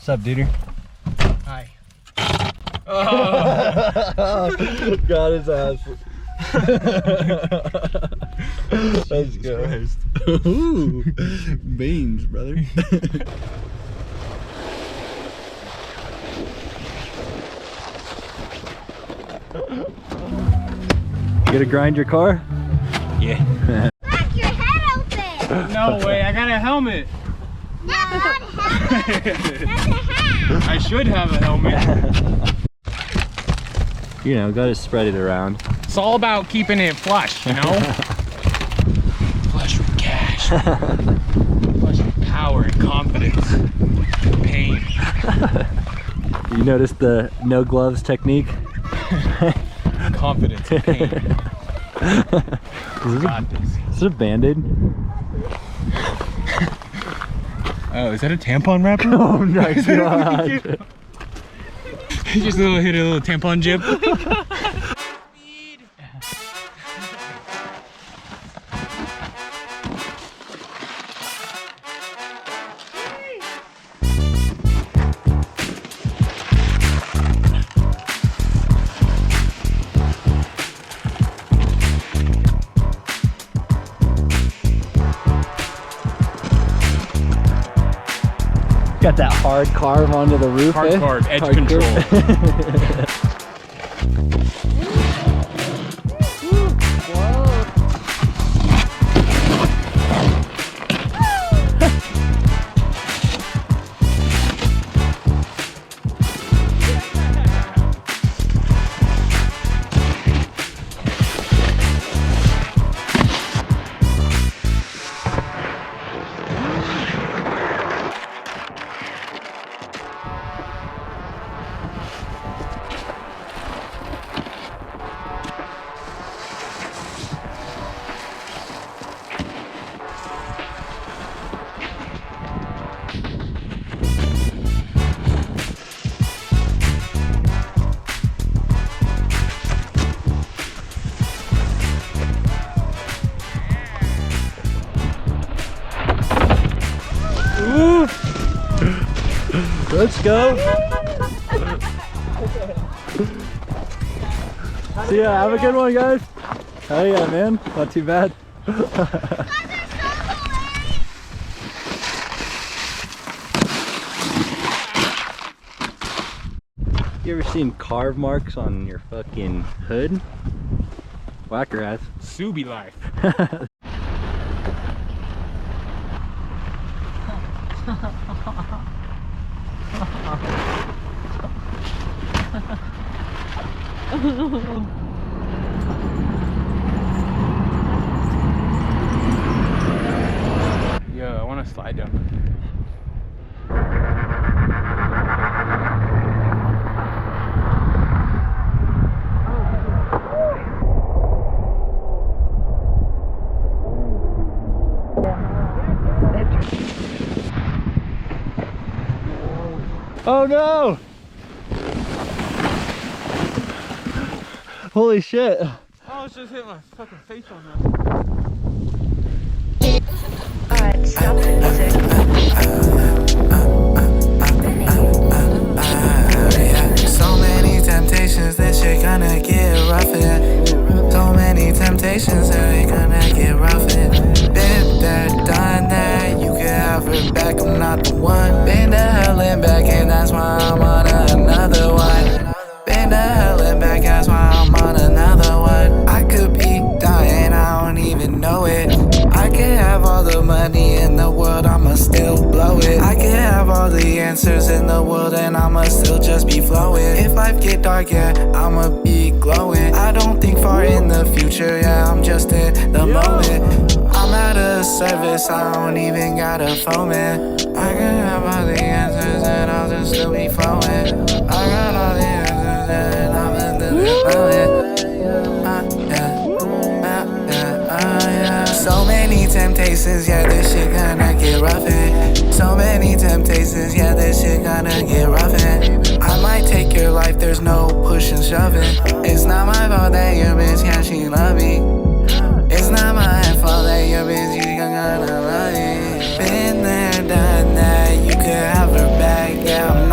What's up, dude? Hi. Oh. Got his ass. Let's go. Ooh, beans, brother. You gonna grind your car? Yeah. Look, your head open. No way, I got a helmet. No, not helmet. That's a hat. I should have a helmet. You know, gotta spread it around. It's all about keeping it flush, you know? Flush with cash. Flush with power and confidence. Pain. You notice the no gloves technique? Confidence and pain. Got this. Is it a Band-Aid? Oh, is that a tampon wrapper? Oh my god. Just hit a little tampon jib. Got that hard carve onto the roof. Hard carve, edge Hard control. Let's go. See ya. Have a good one, guys. Oh yeah, man. Not too bad. You ever seen carve marks on your fucking hood? Wacker has. Subi life. Yo, I want to slide down. Oh no! Holy shit. Oh, it's just hit my fucking face on that. Stop the music. So many temptations, this shit gonna get roughin'. So many temptations, that we gonna get roughin'. Been there, done that, you can have her back, I'm not the one. Been to hell and back, and that's why I'm on another one. Been to hell and back, that's why I'm on another one. I could be dying, I don't even know it. I can have all the money in the world, I'ma still blow it. I can have all the answers in the world, and I'ma still just be flowing. If life get dark, yeah, I'ma be glowing. I don't think far in the future, yeah, I'm just in the moment. I'm out of service, I don't even got a phone, man. I can have all the answers, and I'll just still be flowing. I got all the answers, and I'm just flowing. So many temptations, yeah, this shit gonna get roughin'. So many temptations, yeah, this shit gonna get roughin'. I might take your life, there's no pushing, shoving. It's not my fault that your bitch can't she love me. It's not my fault that your bitch you gonna love me. Been there, done that, you could have her back, yeah, I'm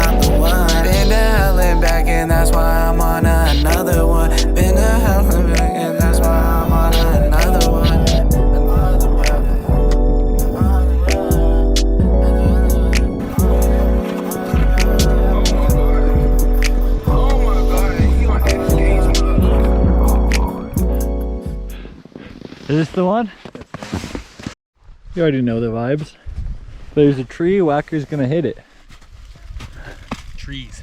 Is this the one? You already know the vibes. There's a tree, Wacker's gonna hit it. Trees.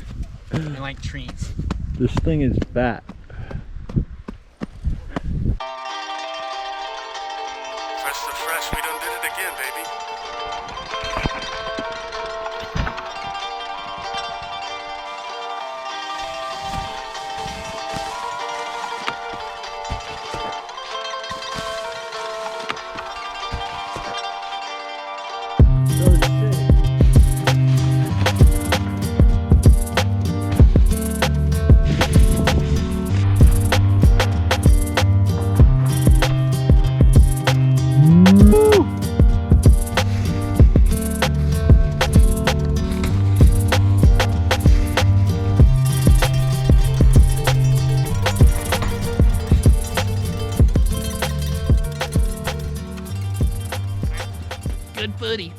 I like trees. This thing is fat. Fresh, we done did it again, baby. Good footy.